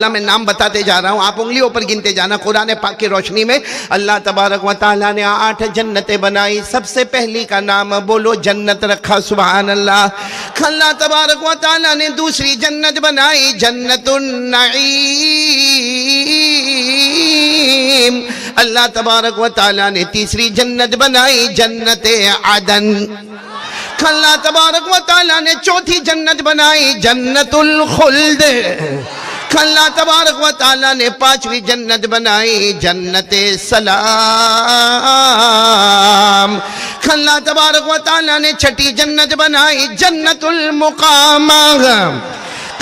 میں نام بتاتے جا رہا ہوں، آپ انگلیوں پر گنتے جانا۔ قرآن پاک کی روشنی میں اللہ تبارک و تعالیٰ نے 8 جنتیں بنائی۔ سب سے پہلی کا نام بولو جنت رکھا، سبحان اللہ۔ اللہ تبارک و تعالیٰ نے دوسری جنت بنائی جنت النعیم۔ اللہ تبارک و تعالیٰ نے تیسری جنت بنائی جنت عدن۔ اللہ تبارک و تعالیٰ نے چوتھی جنت بنائی جنت الخلد۔ اللہ تبارک و تعالیٰ نے 5ویں جنت بنائی جنت سلام۔ اللہ تبارک و تعالیٰ نے 6ٹھی جنت بنائی جنت المقامہ۔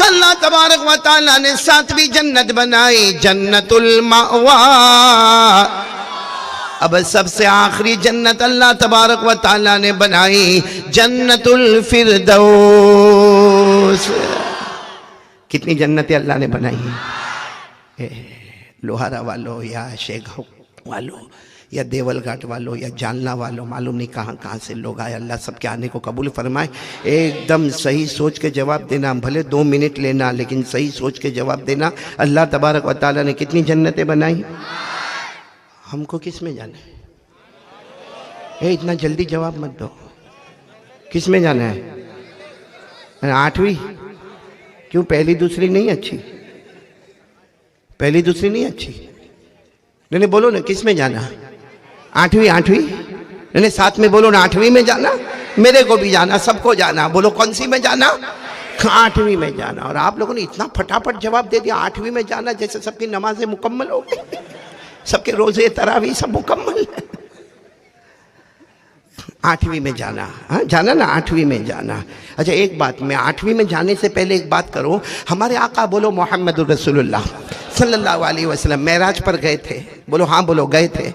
اللہ تبارک و تعالیٰ نے 7ویں جنت بنائی جنت المأوى۔ اب سب سے آخری جنت اللہ تبارک و تعالیٰ نے بنائی جنت الفردوس۔ کتنی جنتیں اللہ نے بنائی ہیں؟ لوہارا والو یا شیگاؤں والو یا دیول گھاٹ والو یا جالنا والو، معلوم نہیں کہاں کہاں سے لوگ آئے، اللہ سب کے آنے کو قبول فرمائے۔ ایک دم صحیح سوچ کے جواب دینا، بھلے 2 منٹ لینا لیکن صحیح سوچ کے جواب دینا۔ اللہ تبارک و تعالیٰ نے کتنی جنتیں بنائی؟ ہم کو کس میں جانا ہے؟ اتنا جلدی جواب مت دو، کس میں جانا ہے؟ 8ویں؟ کیوں پہلی دوسری نہیں اچھی؟ پہلی دوسری نہیں اچھی؟ نہیں بولو نا کس میں جانا؟ 8ویں؟ نہیں 7 میں بولو نا 8ویں میں جانا، میرے کو بھی جانا، سب کو جانا، بولو کون سی میں جانا؟ 8ویں میں جانا۔ اور آپ لوگوں نے اتنا پھٹافٹ جواب دے دیا 8ویں میں جانا، جیسے سب کی نمازیں مکمل ہو گئی، سب کے روزے تراویح سب مکمل ہے۔ 8ویں میں جانا، ہاں جانا نا 8ویں میں جانا۔ اچھا ایک بات، میں 8ویں میں جانے سے پہلے ایک بات کروں۔ ہمارے آقا بولو محمد الرسول اللہ صلی اللہ علیہ وسلم معراج پر گئے تھے، بولو ہاں بولو گئے تھے،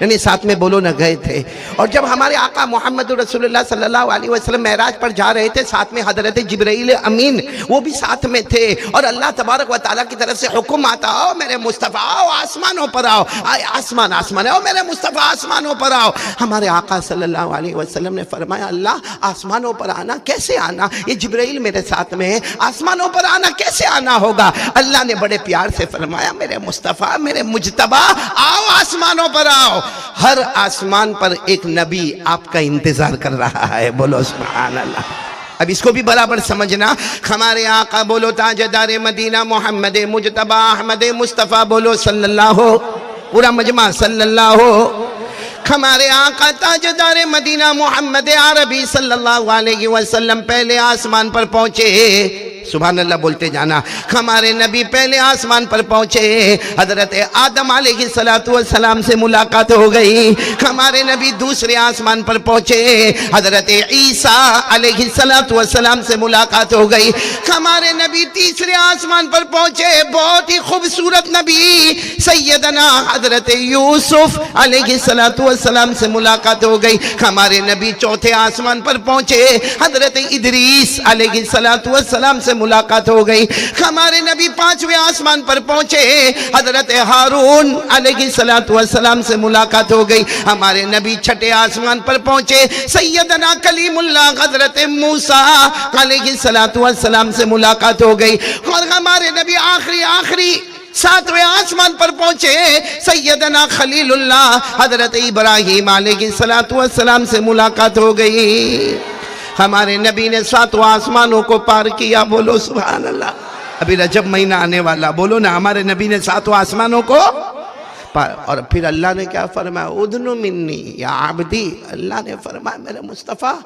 نہیں 7 میں بولو نہ گئے تھے۔ اور جب ہمارے آقا محمد رسول اللہ صلی اللہ علیہ وسلم معراج پر جا رہے تھے، ساتھ میں حضرت جبرائیل امین وہ بھی ساتھ میں تھے، اور اللہ تبارک و تعالیٰ کی طرف سے حکم آتا، آؤ میرے مصطفیٰ، آؤ آسمانوں پر آؤ، آسمان آؤ میرے مصطفیٰ آسمانوں پر آؤ۔ ہمارے آقا صلی اللہ علیہ وسلم نے فرمایا اللہ آسمانوں پر آنا کیسے آنا؟ یہ جبرائیل میرے ساتھ میں ہے، آسمانوں پر آنا کیسے آنا ہوگا؟ اللہ نے بڑے پیار سے فرمایا میرے مصطفیٰ میرے مجتبی آؤ آسمانوں پر آؤ۔ ہر آسمان پر ایک نبی آپ کا انتظار کر رہا ہے، بولو سبحان اللہ۔ اب اس کو بھی برابر سمجھنا، ہمارے آقا بولو تاجدار مدینہ محمد مجتبی احمد مصطفیٰ، بولو صلی اللہ، پورا مجمع صلی اللہ۔ ہمارے آقا تاجدار مدینہ محمد عربی صلی اللہ علیہ وسلم پہلے آسمان پر پہنچے، سبحان اللہ بولتے جانا۔ ہمارے نبی پہلے آسمان پر پہنچے، حضرت آدم علیہ السلام سے ملاقات ہو گئی۔ ہمارے نبی دوسرے آسمان پر پہنچے، حضرت عیسیٰ علیہ السلام سے ملاقات ہو گئی۔ ہمارے نبی تیسرے آسمان پر پہنچے، بہت ہی خوبصورت نبی سیدنا حضرت یوسف علیہ السلام سے ملاقات ہو گئی۔ ہمارے نبی چوتھے آسمان پر پہنچے، حضرت ادریس علیہ السلام سے ملاقات ہو گئی۔ ہمارے نبی 5ویں آسمان پر پہنچے، حضرت ہارون علیہ السلام سے ملاقات ہو گئی۔ ہمارے نبی 6ٹھے آسمان پر پہنچے، سیدنا کلیم اللہ حضرت موسیٰ علیہ السلام سے ملاقات ہو گئی۔ اور ہمارے نبی آخری 7ویں آسمان پر پہنچے، سیدنا خلیل اللہ حضرت ابراہیم علیہ السلام سے ملاقات ہو گئی۔ ہمارے نبی نے 7 آسمانوں کو پار کیا، بولو سبحان اللہ۔ ابھی رجب مہینہ آنے والا، بولو نا ہمارے نبی نے 7 آسمانوں کو پار، اور پھر اللہ نے کیا فرمایا؟ اذن منی یا عبدی، اللہ نے فرمایا میرے مصطفیٰ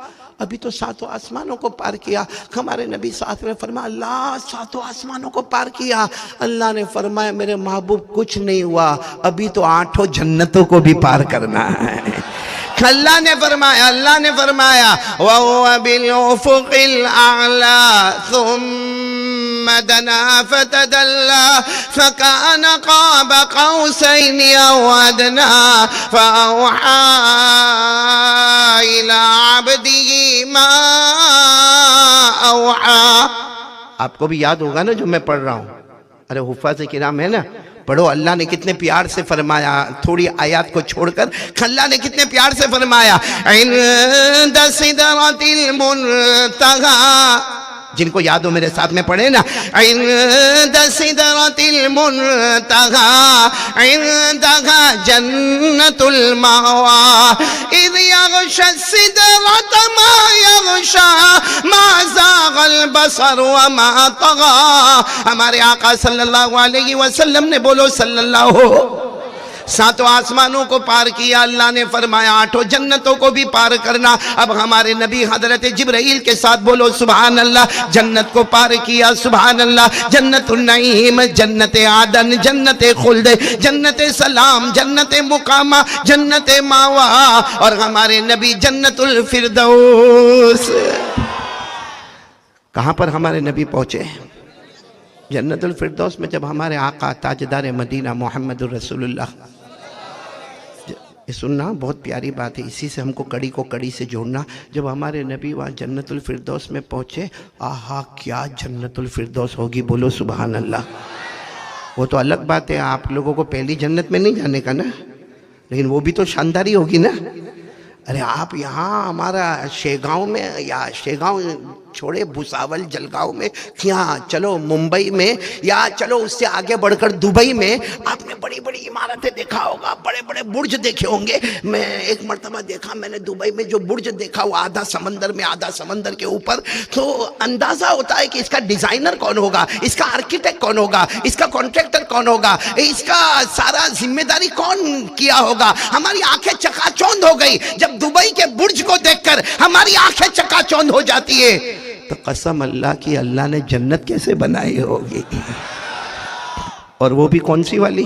ابھی تو 7 آسمانوں کو پار کیا۔ ہمارے نبی ساتھ میں فرمایا اللہ 7 آسمانوں کو پار کیا۔ اللہ نے فرمایا میرے محبوب کچھ نہیں ہوا، ابھی تو 8 جنتوں کو بھی پار کرنا ہے۔ اللہ نے فرمایا وَهُوَ بِالْأُفُقِ الْأَعْلَى ثُمَّ دَنَا فَتَدَلَّى فَكَانَ قَابَ قَوْسَيْنِ أَوْ أَدْنَى فَأَوْحَى إِلَىٰ عَبْدِهِ مَا أَوْحَى۔ آپ کو بھی یاد ہوگا نا جو میں پڑھ رہا ہوں، ارے حفاظ کرام ہے نا، پڑھو اللہ نے کتنے پیار سے فرمایا، تھوڑی آیات کو چھوڑ کر اللہ نے کتنے پیار سے فرمایا عند سدرۃ المنتہی جن کو یاد ہو میرے ساتھ میں پڑھے نا، عند سدرۃ المنتہی عندہا جنت المأوی اذ یغشی السدرۃ ما یغشی ما زاغ البصر وما طغی۔ ہمارے آقا صلی اللہ علیہ وسلم نے، بولو صلی اللہ، ساتوں آسمانوں کو پار کیا، اللہ نے فرمایا آٹھوں جنتوں کو بھی پار کرنا۔ اب ہمارے نبی حضرت جبرائیل کے ساتھ بولو سبحان اللہ، جنت کو پار کیا، سبحان اللہ، جنت النعیم، جنت عدن، جنت خلد، جنت سلام، جنت مقامہ، جنت ماوا، اور ہمارے نبی جنت الفردوس۔ کہاں پر ہمارے نبی پہنچے؟ جنت الفردوس میں۔ جب ہمارے آقا تاجدار مدینہ محمد الرسول اللہ، سننا بہت پیاری بات ہے، اسی سے ہم کو کڑی سے جوڑنا، جب ہمارے نبی وہاں جنت الفردوس میں پہنچے، آہا کیا جنت الفردوس ہوگی، بولو سبحان اللہ۔ وہ تو الگ بات ہے، آپ لوگوں کو پہلی جنت میں نہیں جانے کا نا، لیکن وہ بھی تو شانداری ہوگی نا۔ ارے آپ یہاں ہمارا شیگاؤں میں، یا شیگاؤں چھوڑے، بھساول جلگاؤں میں، یہاں چلو ممبئی میں، یا چلو اس سے آگے بڑھ کر دبئی میں، آپ نے بڑی بڑی عمارتیں دیکھا ہوگا، بڑے بڑے برج دیکھے ہوں گے۔ میں ایک مرتبہ دیکھا، میں نے دبئی میں جو برج دیکھا، وہ آدھا سمندر میں آدھا سمندر کے اوپر، تو اندازہ ہوتا ہے کہ اس کا ڈیزائنر کون ہوگا، اس کا آرکیٹیکٹ کون ہوگا، اس کا کانٹریکٹر کون ہوگا، اس کا سارا ذمہ داری کون کیا ہوگا۔ ہماری آنکھیں چکا چوند ہو گئی جب دبئی کے برج کو دیکھ کر ہماری آنکھیں چکا چوند ہو جاتی ہے، تو قسم اللہ کی اللہ نے جنت کیسے بنائی ہوگی، اور وہ بھی کون سی والی؟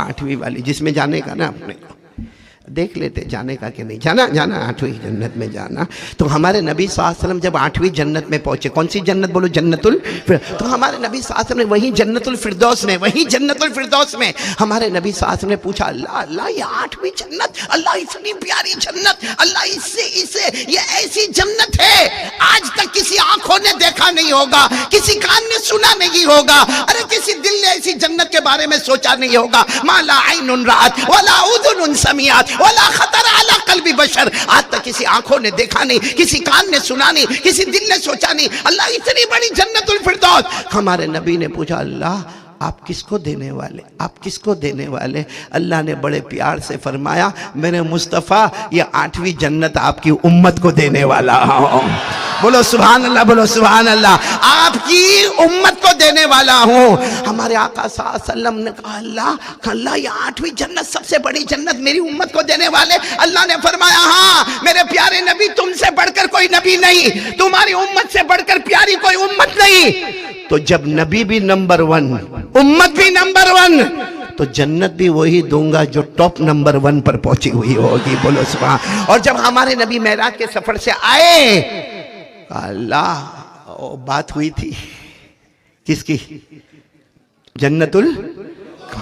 8ویں والی، جس میں جانے کا نا اپنے کو دیکھ لیتے جانے کا کہ نہیں جانا 8ویں جنت میں جانا۔ تو ہمارے نبی صلی اللہ علیہ وسلم جب 8ویں جنت میں پہنچے، کون سی جنت بولو؟ جنت الفردوس۔ تو ہمارے نبی صلی اللہ علیہ وسلم نے وہیں جنت الفردوس میں ہمارے نبی صلی اللہ علیہ وسلم نے پوچھا، اللہ یہ 8ویں جنت، اللہ اتنی پیاری جنت، اللہ اسے یہ ایسی جنت ہے آج تک کسی آنکھوں نے دیکھا نہیں ہوگا، کسی کان نے سنا نہیں ہوگا، ارے کسی دل نے ایسی جنت کے بارے میں سوچا نہیں ہوگا۔ ما لا عین رأت ولا اذن سمعت ولا خطر علی قلب بشر، آج تک کسی آنکھوں نے دیکھا نہیں، کسی کان نے سنا نہیں، کسی دل نے سوچا نہیں، اللہ اتنی بڑی جنت الفردوس۔ ہمارے نبی نے پوچھا، اللہ آپ کس کو دینے والے، آپ کس کو دینے والے؟ اللہ نے بڑے پیار سے فرمایا، میرے مصطفیٰ یہ 8ویں جنت آپ کی امت کو دینے والا ہوں۔ بولو سبحان اللہ، بولو سبحان اللہ، آپ کی امت کو دینے والا ہوں۔ ہمارے آقا صلی اللہ علیہ وسلم نے کہا، اللہ یہ 8ویں جنت سب سے بڑی جنت میری امت کو دینے والے؟ اللہ نے فرمایا، ہاں میرے پیارے نبی، تم سے بڑھ کر کوئی نبی نہیں، تمہاری امت سے بڑھ کر پیاری کوئی امت نہیں۔ تو جب نبی بھی نمبر 1، امت بھی نمبر 1، تو جنت بھی وہی دوں گا جو ٹاپ نمبر 1 پر پہنچی ہوئی ہوگی، بولو سبحان۔ اور جب ہمارے نبی معراج کے سفر سے آئے، اللہ بات ہوئی تھی کس کی؟ جنت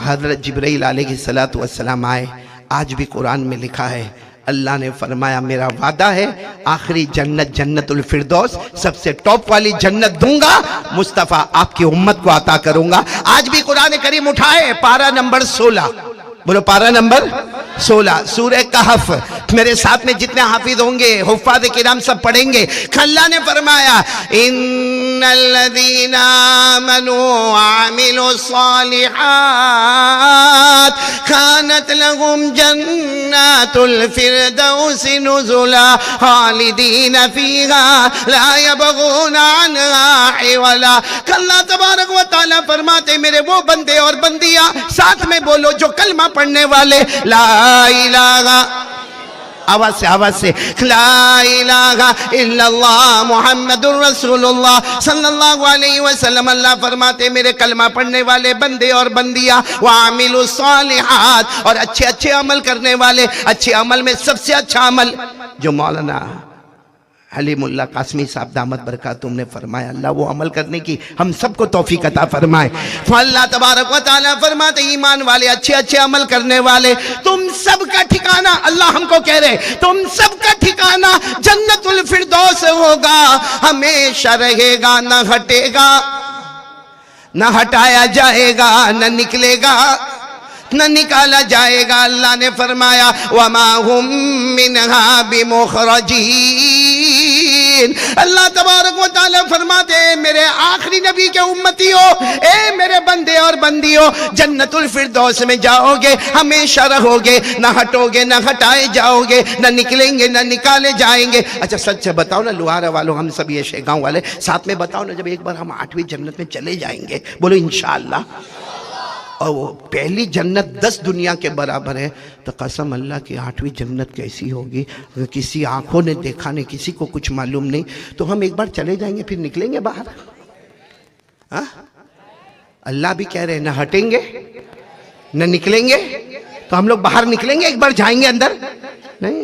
حضرت جبرائیل علیہ السلام آئے۔ آج بھی قرآن میں لکھا ہے، اللہ نے فرمایا میرا وعدہ ہے آخری جنت جنت الفردوس، سب سے ٹاپ والی جنت دوں گا، مصطفیٰ آپ کی امت کو عطا کروں گا۔ آج بھی قرآن کریم اٹھائے، پارہ نمبر 16، بولو پارہ نمبر 16، سورہ کہف۔ میرے ساتھ میں جتنے حافظ ہوں گے، حفاظ کرام سب پڑھیں گے۔ اللہ نے فرمایا، ان الذین آمنوا وعملوا الصالحات كانت لهم جنات الفردوس نزلا خالدین فیہا لا یبغون عنہا حولا۔ اللہ تبارک و تعالیٰ فرماتے، میرے وہ بندے اور بندیاں، ساتھ میں بولو جو کلمہ پڑھنے والے، لا الہ، آواز سے لا الہ الا اللہ محمد الرسول اللہ صلی اللہ علیہ وسلم۔ اللہ فرماتے میرے کلمہ پڑھنے والے بندے اور بندیاں، وعملوا الصالحات، اور اچھے عمل کرنے والے۔ اچھے عمل میں سب سے اچھا عمل جو مولانا حلیم اللہ قاسمی صاحب دامت برکاتہم نے فرمایا، اللہ وہ عمل کرنے کی ہم سب کو توفیق عطا فرمائے۔ اللہ تبارک و تعالیٰ فرماتے ایمان والے، اچھے عمل کرنے والے، تم سب کا ٹھکانہ، اللہ ہم کو کہہ رہے تم سب کا ٹھکانہ جنت الفردوس ہوگا، ہمیشہ رہے گا، نہ ہٹے گا، نہ ہٹایا جائے گا، نہ نکلے گا، نہ نکالا جائے گا۔ اللہ نے فرمایا وَمَا هُم مِّنْهَا بِمُخْرَجِينَ، المرسلین. اللہ تبارک و تعالیٰ فرماتے ہیں میرے آخری نبی کے امتیوں، اے میرے بندے اور بندیوں، جنت الفردوس میں جاؤ گے، ہمیشہ رہو گے، نہ ہٹو گے، نہ ہٹائے جاؤ گے، نہ نکلیں گے، نہ نکالے جائیں گے. اچھا سچ سے بتاؤ نا لوہارا والوں، ہم سب یہ شیگاؤں والے، ساتھ میں بتاؤ نا جب ایک بار ہم 8ویں جنت میں چلے جائیں گے، بولو انشاءاللہ. اور وہ پہلی جنت 10 دنیا کے برابر ہے، تو قسم اللہ کی 8ویں جنت کیسی ہوگی، کسی آنکھوں نے دیکھا نہیں، کسی کو کچھ معلوم نہیں. تو ہم ایک بار چلے جائیں گے پھر نکلیں گے باہر. ہاں اللہ بھی کہہ رہے ہیں نہ ہٹیں گے نہ نکلیں گے. تو ہم لوگ باہر نکلیں گے، ایک بار جائیں گے اندر؟ نہیں،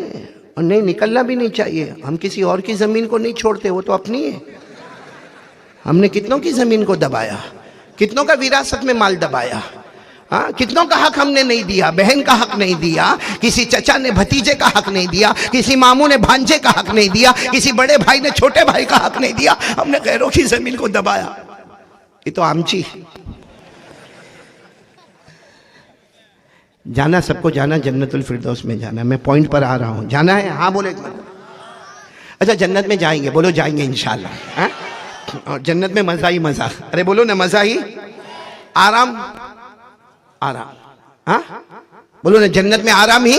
اور نہیں نکلنا بھی نہیں چاہیے. ہم کسی اور کی زمین کو نہیں چھوڑتے، وہ تو اپنی ہے. ہم نے کتنوں کی زمین کو دبایا، کتنوں کا وراثت میں مال دبایا، ہاں کتنوں کا حق ہم نے نہیں دیا، بہن کا حق نہیں دیا، کسی چچا نے بھتیجے کا حق نہیں دیا، کسی ماموں نے بھانجے کا حق نہیں دیا، کسی بڑے بھائی نے چھوٹے بھائی کا حق نہیں دیا. ہم نے غیروں کی زمین کو دبایا. یہ تو آمچی. جانا سب کو جانا، جنت الفردوس میں جانا. میں پوائنٹ پر آ رہا ہوں. جانا ہے؟ ہاں بولے. اچھا جنت میں جائیں گے، بولو جائیں گے انشاءاللہ. اور جنت میں مزہ ہی مزہ. ارے بولو نا مزہ ہی، آرام آرام. ہاں بولو نا جنت میں آرام ہی.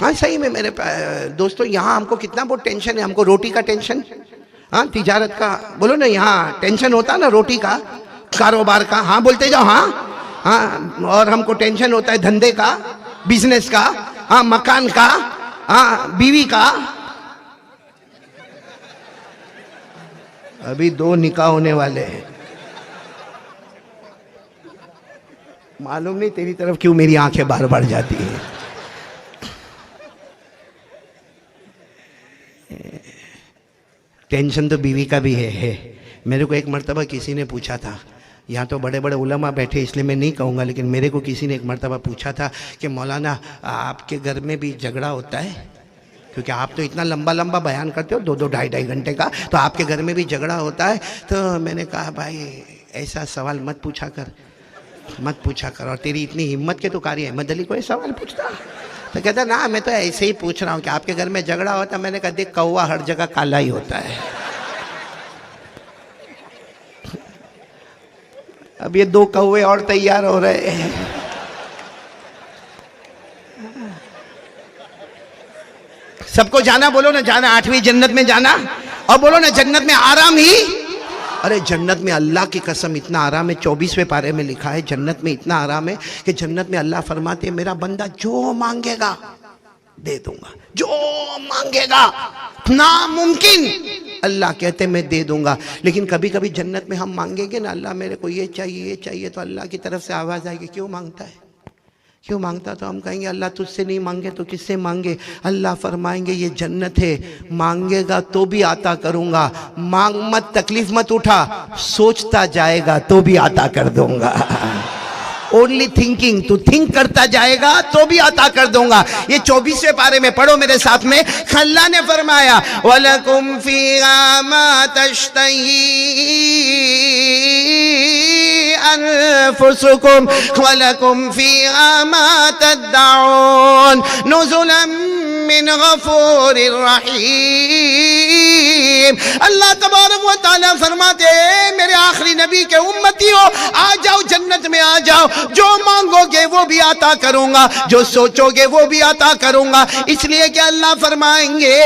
ہاں صحیح میں میرے دوستو، یہاں ہم کو کتنا بہت ٹینشن ہے. ہم کو روٹی کا ٹینشن، ہاں تجارت کا، بولو نا یہاں ٹینشن ہوتا نا روٹی کا، کاروبار کا. ہاں بولتے جاؤ. ہاں ہاں. اور ہم کو ٹینشن ہوتا ہے دھندے کا، بزنس کا، ہاں مکان کا، ہاں بیوی کا. ابھی 2 نکاح ہونے والے ہیں. معلوم نہیں تیری طرف کیوں میری آنکھیں بار بار جاتی ہیں. ٹینشن تو بیوی کا بھی ہے. میرے کو ایک مرتبہ کسی نے پوچھا تھا، یہاں تو بڑے بڑے علماء بیٹھے اس لیے میں نہیں کہوں گا، لیکن میرے کو کسی نے ایک مرتبہ پوچھا تھا کہ مولانا آپ کے گھر میں بھی جھگڑا ہوتا ہے؟ کیونکہ آپ تو اتنا لمبا لمبا بیان کرتے ہو، 2 2.5 گھنٹے کا، تو آپ کے گھر میں بھی جھگڑا ہوتا ہے؟ تو میں نے کہا بھائی ایسا سوال مت پوچھا کر. اور تیری اتنی ہمت کے تو قاری احمد علی کو یہ سوال پوچھتا؟ تو کہتا نا میں تو ایسے ہی پوچھ رہا ہوں کہ آپ کے گھر میں جھگڑا ہوتا ہے. میں نے کہا دیکھ کوا ہر جگہ کالا ہی ہوتا ہے. اب یہ 2 کوے اور تیار ہو رہے ہیں. سب کو جانا، بولو نا جانا 8ویں جنت میں جانا. اور بولو نا جنت میں آرام ہی. ارے جنت میں اللہ کی قسم اتنا آرام ہے. 24ویں پارے میں لکھا ہے جنت میں اتنا آرام ہے کہ جنت میں اللہ فرماتے ہیں میرا بندہ جو مانگے گا دے دوں گا، جو مانگے گا. ناممکن اللہ کہتے میں دے دوں گا. لیکن کبھی کبھی جنت میں ہم مانگیں گے نا اللہ میرے کو یہ چاہیے یہ چاہیے، تو اللہ کی طرف سے آواز آئے گی کیوں مانگتا ہے، کیوں مانگتا؟ تو ہم کہیں گے اللہ تجھ سے نہیں مانگے تو کس سے مانگے؟ اللہ فرمائیں گے یہ جنت ہے، مانگے گا تو بھی عطا کروں گا، مانگ مت، تکلیف مت اٹھا، سوچتا جائے گا تو بھی عطا کر دوں گا. اونلی تھنکنگ، تو تھنک کرتا جائے گا تو بھی عطا کر دوں گا. یہ 24ویں پارے میں پڑھو میرے ساتھ میں. اللہ نے فرمایا وَلَكُمْ فِيهَا مَا تَشْتَهِي أَنفُسُكُمْ وَلَكُمْ فِيهَا مَا تَدَّعُونَ نُزُلًا مِّنْ غَفُورٍ رَحِيمٍ. اللہ تبارک و تعالیٰ فرماتے ہیں میرے آخری نبی کے امتیوں آ جاؤ جنت میں آ جاؤ. جو مانگو گے وہ بھی عطا کروں گا، جو سوچو گے وہ بھی عطا کروں گا. اس لیے کہ اللہ فرمائیں گے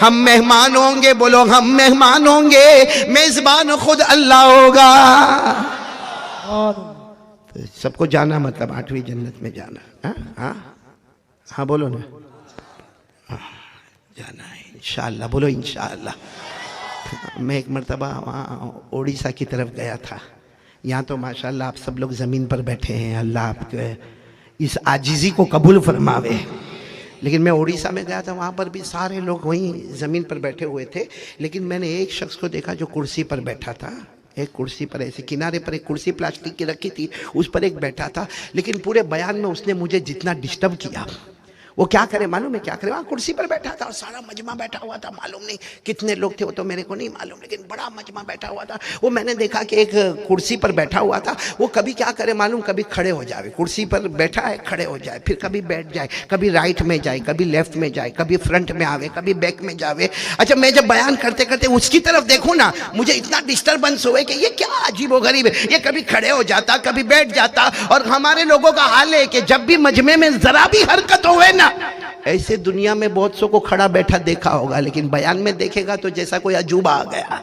ہم مہمان ہوں گے. بولو ہم مہمان ہوں گے، میزبان خود اللہ ہوگا. سب کو جانا مطلب 8ویں جنت میں جانا. ہاں بولو نا جانا ہے انشاءاللہ. بولو انشاءاللہ. میں ایک مرتبہ وہاں اوڑیسہ کی طرف گیا تھا. یہاں تو ماشاءاللہ آپ سب لوگ زمین پر بیٹھے ہیں، اللہ آپ کے اس عاجزی کو قبول فرماوے. لیکن میں اوڑیسہ میں گیا تھا، وہاں پر بھی سارے لوگ وہیں زمین پر بیٹھے ہوئے تھے. لیکن میں نے ایک شخص کو دیکھا جو کرسی پر بیٹھا تھا. ایک کرسی پر ایسے کنارے پر ایک کرسی پلاسٹک کی رکھی تھی، اس پر ایک بیٹھا تھا. لیکن پورے بیان میں اس نے مجھے جتنا ڈسٹرب کیا وہ کیا کرے معلوم ہے کیا کرے؟ وہاں کرسی پر بیٹھا تھا اور سارا مجمع بیٹھا ہوا تھا، معلوم نہیں کتنے لوگ تھے وہ تو میرے کو نہیں معلوم، لیکن بڑا مجمع بیٹھا ہوا تھا۔ وہ میں نے دیکھا کہ ایک کرسی پر بیٹھا ہوا تھا، وہ کبھی کیا کرے معلوم، کبھی کھڑے ہو جائے، کرسی پر بیٹھا ہے کھڑے ہو جائے، پھر کبھی بیٹھ جائے، کبھی رائٹ میں جائے، کبھی لیفٹ میں جائے، کبھی فرنٹ میں آوے، کبھی بیک میں جاوے۔ اچھا میں جب بیان کرتے کرتے اس کی طرف دیکھوں نا، مجھے اتنا ڈسٹربنس ہوئے کہ یہ کیا عجیب و غریب ہے، یہ کبھی کھڑے ہو جاتا کبھی بیٹھ جاتا۔ اور ہمارے لوگوں کا حال ہے کہ جب بھی مجمع میں ذرا بھی حرکت ہوئے نا، ایسے دنیا میں بہت سو کو کھڑا بیٹھا دیکھا ہوگا، لیکن بیان میں دیکھے گا تو جیسا کوئی عجوبہ آ گیا۔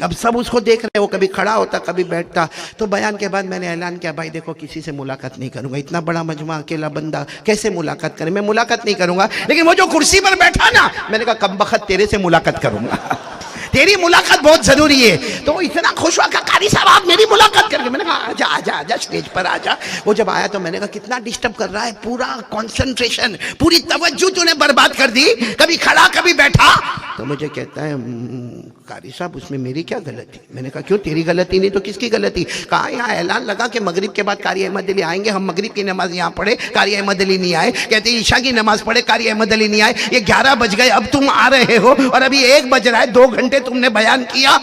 اب سب اس کو دیکھ رہے، وہ کبھی کھڑا ہوتا کبھی بیٹھتا۔ تو بیان کے بعد میں نے اعلان کیا، بھائی دیکھو کسی سے ملاقات نہیں کروں گا، اتنا بڑا مجمع اکیلا بندہ کیسے ملاقات کرے، میں ملاقات نہیں کروں گا۔ لیکن وہ جو کرسی پر بیٹھا نا، میں نے کہا کم بخت تیرے سے ملاقات کروں گا، تیری ملاقات بہت ضروری ہے۔ تو وہ اتنا خوش ہوا کہ قاری صاحب آپ میری ملاقات کر کے، میں نے کہا آجا آجا آجا اسٹیج پر آجا۔ وہ جب آیا تو میں نے کہا کتنا ڈسٹرب کر رہا ہے، پورا کنسنٹریشن، پوری توجہ تو نے برباد کر دی، کبھی کھڑا کبھی بیٹھا۔ تو مجھے کہتا ہے قاری صاحب اس میں میری کیا غلطی؟ میں نے کہا کیوں تیری غلطی نہیں تو کس کی غلطی؟ کہا یہاں اعلان لگا کہ مغرب کے بعد قاری احمد علی آئیں گے، ہم مغرب کی نماز یہاں پڑھے، قاری احمد علی نہیں آئے، کہتے ہیں عشاء کی نماز پڑھے، قاری احمد علی نہیں آئے، یہ 11 بج گئے، اب تم آ رہے ہو اور ابھی 1 بج رہا ہے، 2 گھنٹے تم نے بیان کیا۔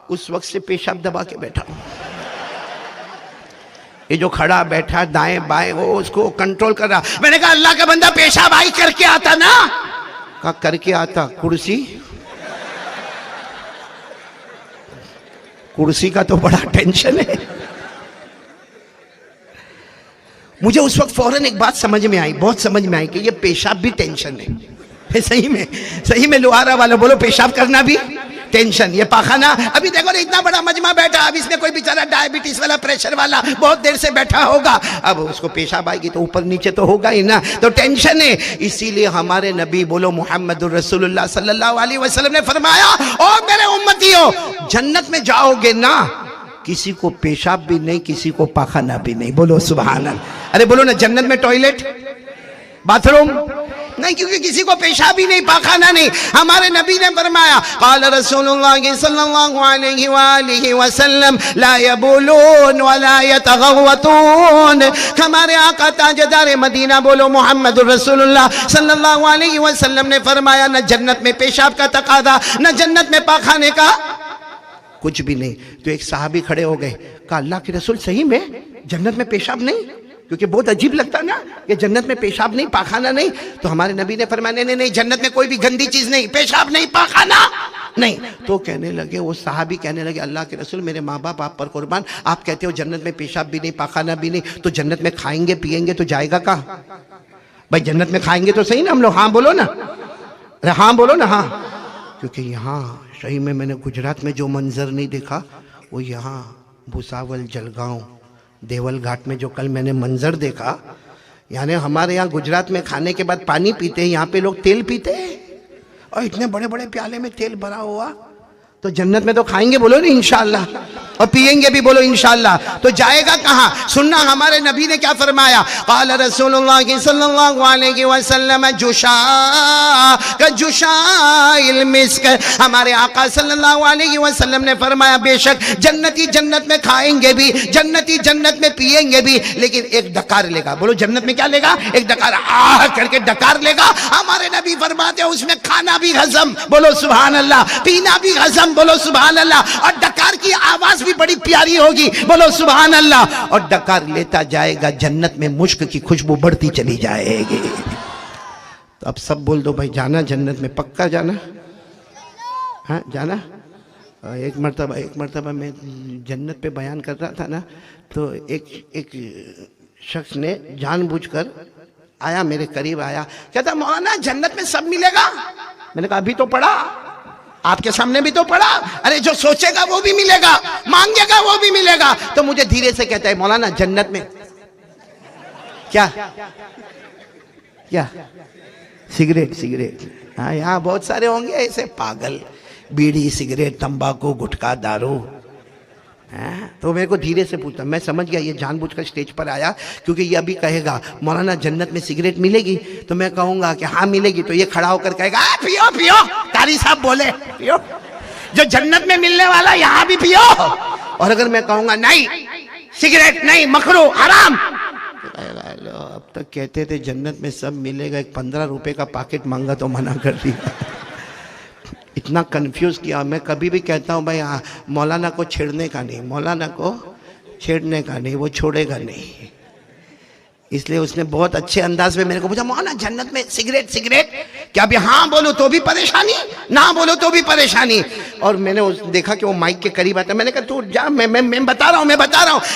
اس وقت سے پیشاب دبا کے بیٹھا ہوں۔ یہ جو کھڑا بیٹھا دائیں بائیں وہ اس کو کنٹرول کر رہا۔ میں نے کہا اللہ کا بندہ پیشاب آئی کر کے آتا نا؟ کہا کر کے آتا، کرسی کا تو بڑا ٹینشن ہے۔ مجھے اس وقت فوراً ایک بات سمجھ میں آئی، بہت سمجھ میں آئی کہ یہ پیشاب بھی ٹینشن ہے۔ صحیح میں لوہارا والا بولو پیشاب کرنا بھی ٹینشن، یہ پاخانہ۔ ابھی دیکھو نا اتنا بڑا مجمع بیٹھا، اب اس میں کوئی بیچارہ ڈائبٹیز والا پریشر والا بہت دیر سے بیٹھا ہوگا، اب اس کو پیشاب آئے گی تو اوپر نیچے تو ہوگا ہی نا، تو ٹینشن ہے۔ اسی لیے ہمارے نبی بولو محمد الرسول اللہ صلی اللہ علیہ وسلم نے فرمایا، او میرے امتیوں، جنت میں جاؤ گے نا، کسی کو پیشاب بھی نہیں، کسی کو پاخانہ بھی نہیں، بولو سبحان اللہ۔ ارے بولو نا جنت میں ٹوائلٹ باتھ روم نہیں، کیونکہ کسی کو پیشاب ہی نہیں پاخانہ نہیں۔ ہمارے نبی نے فرمایا، قال رسول اللہ صلی اللہ علیہ وآلہ وسلم لا یبولون ولا یتغوطون۔ ہمارے آقا تاجدار مدینہ بولو محمد الرسول اللہ صلی اللہ علیہ وسلم نے فرمایا، نہ جنت میں پیشاب کا تقاضا نہ جنت میں پاخانے کا کچھ بھی نہیں۔ تو ایک صحابی کھڑے ہو گئے، کہا اللہ کے رسول صحیح میں جنت میں پیشاب نہیں؟ کیونکہ بہت عجیب لگتا نا کہ جنت میں پیشاب نہیں پاخانہ نہیں۔ تو ہمارے نبی نے فرمایا نہیں جنت میں کوئی بھی گندی چیز نہیں، پیشاب نہیں پاخانہ نہیں۔ تو کہنے لگے وہ صحابی کہنے لگے اللہ کے رسول میرے ماں باپ آپ پر قربان، آپ کہتے ہو جنت میں پیشاب بھی نہیں پاخانہ بھی نہیں، تو جنت میں کھائیں گے پیئیں گے تو جائے گا کہاں؟ بھائی جنت میں کھائیں گے تو صحیح نا ہم لوگ، ہاں بولو نا، ہاں بولو نا ہاں۔ کیونکہ یہاں صحیح میں نے گجرات میں جو منظر نہیں دیکھا وہ یہاں بھساول جلگاؤں دیول گھاٹ میں جو کل میں نے منظر دیکھا، یعنی ہمارے یہاں گجرات میں کھانے کے بعد پانی پیتے ہیں، یہاں پہ لوگ تیل پیتے ہیں، اور اتنے بڑے بڑے پیالے میں تیل بھرا ہوا۔ تو جنت میں تو کھائیں گے بولو نا انشاءاللہ، اور پیئیں گے بھی بولو انشاءاللہ، تو جائے گا کہاں؟ سننا ہمارے نبی نے کیا فرمایا، قال رسول اللہ صلی اللہ علیہ وسلم جشا المسک۔ ہمارے آقا صلی اللہ علیہ وسلم نے فرمایا بے شک جنتی جنت میں کھائیں گے بھی، جنتی جنت میں پیئیں گے بھی، لیکن ایک ڈکار لے گا، بولو جنت میں کیا لے گا؟ ایک ڈکار، آہ کر کے ڈکار لے گا۔ ہمارے نبی فرماتے ہیں اس میں کھانا بھی ہضم، بولو سبحان اللہ، پینا بھی ہضم، بولو سبحان اللہ، اور ڈکار کی آواز بھی بڑی پیاری ہوگی، بولو سبحان اللہ، اور ڈکار لیتا جائے گا، جنت میں مشک کی خوشبو بڑھتی چلی جائے گی۔ تو اب سب بول دو بھائی جانا جنت میں، پکا جانا؟ ہاں جانا؟ ایک مرتبہ میں جنت پہ بیان کر رہا تھا نا، تو ایک شخص نے جان بوجھ کر آیا، میرے قریب آیا، کہتا مولانا جنت میں سب ملے گا؟ میں نے کہا ابھی تو پڑھا، آپ کے سامنے بھی تو پڑھا، ارے جو سوچے گا وہ بھی ملے گا، مانگے گا وہ بھی ملے گا۔ تو مجھے دھیرے سے کہتا ہے مولانا جنت میں کیا سگریٹ، ہاں یہاں بہت سارے ہوں گے ایسے پاگل، بیڑی سگریٹ تمباکو گٹکا دارو۔ تو میرے کو دھیرے سے پوچھتا، میں سمجھ گیا یہ جان بوجھ کر سٹیج پر آیا، کیونکہ یہ ابھی کہے گا مولانا جنت میں سگریٹ ملے گی، تو میں کہوں گا کہ ہاں ملے گی، تو یہ کھڑا ہو کر کہے گا پیو پیو، قاری صاحب بولے پیو، جو جنت میں ملنے والا یہاں بھی پیو۔ اور اگر میں کہوں گا نہیں سگریٹ نہیں، مکروہ حرام، اب تک کہتے تھے جنت میں سب ملے گا، ایک 15 روپے کا پاکٹ مانگا تو منع کر دیا۔ اتنا کنفیوز کیا۔ میں کبھی بھی کہتا ہوں بھائی مولانا کو چھیڑنے کا نہیں، مولانا کو چھیڑنے کا نہیں، وہ چھوڑے گا نہیں۔ اس لیے اس نے بہت اچھے انداز میں میرے کو پوچھا مولانا جنت میں سگریٹ کیا بھی ہاں بولو تو بھی پریشانی، نہ بولو تو بھی پریشانی۔ اور میں نے دیکھا کہ وہ مائک کے قریب آتا، میں نے کہا تو جا، میں بتا رہا ہوں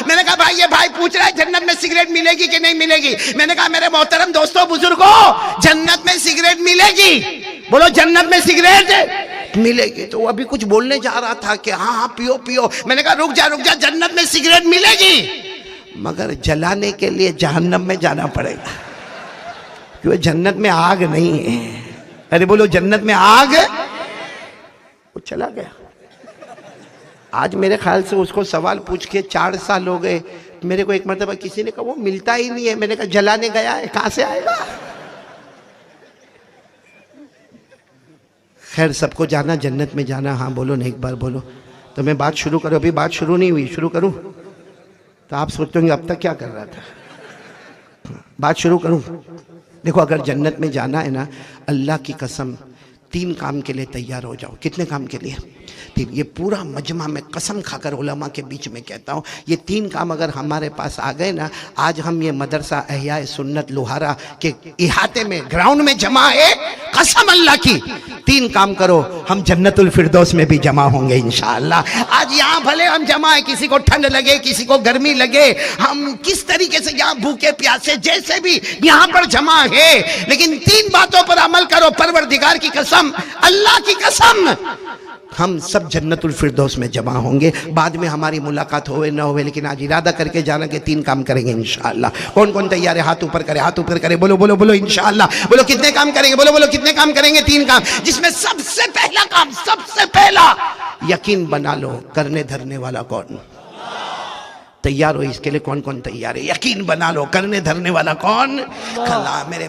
میں نے کہا بھائی یہ بھائی پوچھ رہا ہے جنت میں سگریٹ ملے گی کہ نہیں ملے گی۔ میں نے کہا میرے محترم دوستوں بزرگوں، جنت میں سگریٹ ملے گی، بولو جنت میں سگریٹ ملے گی۔ تو وہ ابھی کچھ بولنے جا رہا تھا کہ ہاں پیو۔ میں نے کہا رک جا جنت میں سگریٹ ملے گی، مگر جلانے کے لیے جہنم میں جانا پڑے گا، کیونکہ جنت میں آگ نہیں ہے۔ ارے بولو جنت میں آگ۔ وہ چلا گیا۔ آج میرے خیال سے اس کو سوال پوچھ کے 4 سال ہو گئے۔ میرے کو ایک مرتبہ کسی نے کہا وہ ملتا ہی نہیں ہے، میں نے کہا جلانے گیا ہے، کہاں سے آئے گا؟ خیر سب کو جانا، جنت میں جانا، ہاں بولو نہیں، ایک بار بولو۔ تو میں بات شروع کروں، ابھی بات شروع نہیں ہوئی، شروع کروں تو آپ سوچتے ہوں گے اب تک کیا کر رہا تھا۔ بات شروع کروں۔ دیکھو اگر جنت میں جانا ہے نا، اللہ کی قسم 3 کام کے لیے تیار ہو جاؤ۔ کتنے کام کے لیے؟ 3۔ یہ پورا مجمع میں قسم کھا کر علماء کے بیچ میں کہتا ہوں، یہ 3 کام اگر ہمارے پاس آ گئے نا، آج ہم یہ مدرسہ احیاء سنت لوہارا کے احاطے میں گراؤنڈ میں جمع ہے، قسم اللہ کی 3 کام کرو ہم جنت الفردوس میں بھی جمع ہوں گے انشاءاللہ۔ آج یہاں بھلے ہم جمع ہیں، کسی کو ٹھنڈ لگے، کسی کو گرمی لگے، ہم کس طریقے سے یہاں بھوکے پیاسے جیسے بھی یہاں پر جمع ہے، لیکن 3 باتوں پر عمل کرو، پروردگار کی قسم، اللہ کی قسم، ہم سب جنت الفردوس میں جمع ہوں گے۔ بعد میں ہماری ملاقات ہوئے نہ ہوئے، لیکن آج ارادہ کر کے جانا کہ 3 کام کریں گے انشاءاللہ۔ کون تیار ہے؟ ہاتھ اوپر کرے، بولو انشاءاللہ۔ بولو کتنے کام کریں گے؟ بولو کتنے کام کریں گے؟ 3 کام، جس میں سب سے پہلا کام، سب سے پہلا یقین بنا لو، کرنے دھرنے والا کون؟ تیار ہو؟ اس کے لئے کون تیار ہے؟ یقین بنا لو، کرنے دھرنے والا کون؟ اللہ۔ میرے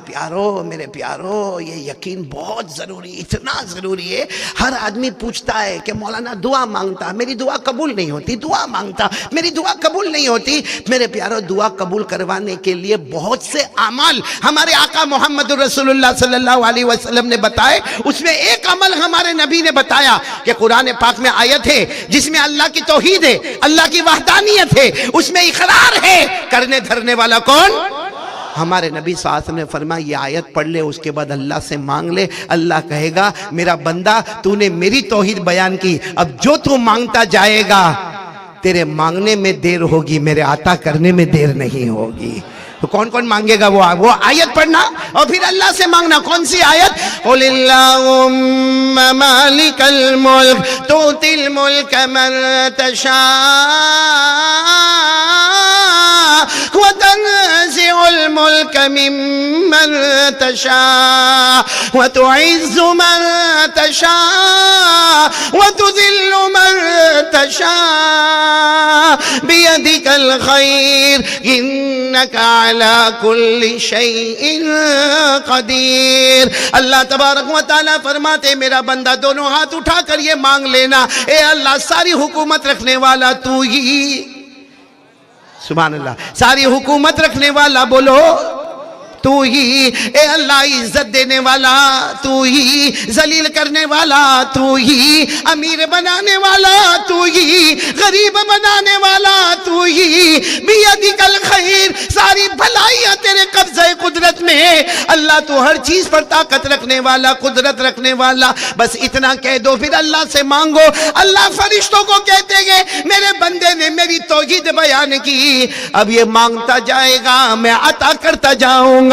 پیارو یہ یقین بہت ضروری، اتنا ضروری ہے۔ ہر آدمی پوچھتا ہے کہ مولانا دعا مانگتا، میری دعا قبول نہیں ہوتی، دعا مانگتا میری دعا قبول نہیں ہوتی۔ میرے پیارو دعا قبول کروانے کے لیے بہت سے اعمال ہمارے آقا محمد رسول اللہ صلی اللہ علیہ وسلم نے بتائے۔ اس میں ایک عمل ہمارے نبی نے بتایا کہ قرآن پاک میں آیت ہے جس میں اللہ کی توحید ہے، اللہ کی وحدانیت ہے، اس میں اقرار ہے، کرنے دھرنے والا کون؟ ہمارے نبی صلی اللہ علیہ وسلم نے فرمایا یہ آیت پڑھ لے، اس کے بعد اللہ سے مانگ لے، اللہ کہے گا میرا بندہ تو نے میری توحید بیان کی، اب جو تو مانگتا جائے گا تیرے مانگنے میں دیر ہوگی، میرے عطا کرنے میں دیر نہیں ہوگی۔ تو کون مانگے گا؟ وہ آیت پڑھنا اور پھر اللہ سے مانگنا۔ کون سی آیت؟ قُلِ اللَّهُمَّ مَالِكَ الْمُلْكِ تُؤْتِي الْمُلْكَ مَن تَشَاءُ وَتَنزِعُ الْمُلْكَ مِمَّن تَشَاءُ وَتُعِزُّ مَن تَشَاءُ وَتُذِلُّ مَن تَشَاءُ بِيَدِكَ الْخَيْرُ إِنَّكَ عَلَى كُلِّ شَيْءٍ قَدِيرٌ۔ اللہ تبارک و تعالیٰ فرماتے میرا بندہ دونوں ہاتھ اٹھا کر یہ مانگ لینا، اے اللہ ساری حکومت رکھنے والا تو ہی، سبحان اللہ، ساری حکومت رکھنے والا بولو تو ہی، اے اللہ عزت دینے والا تو ہی، ذلیل کرنے والا تو ہی، امیر بنانے والا تو ہی، غریب بنانے والا تو ہی، بیدک الخیر، ساری بھلائیاں تیرے قبضہ قدرت میں ہے اللہ، تو ہر چیز پر طاقت رکھنے والا، قدرت رکھنے والا۔ بس اتنا کہہ دو پھر اللہ سے مانگو۔ اللہ فرشتوں کو کہتے گے میرے بندے نے میری توحید بیان کی، اب یہ مانگتا جائے گا میں عطا کرتا جاؤں گا۔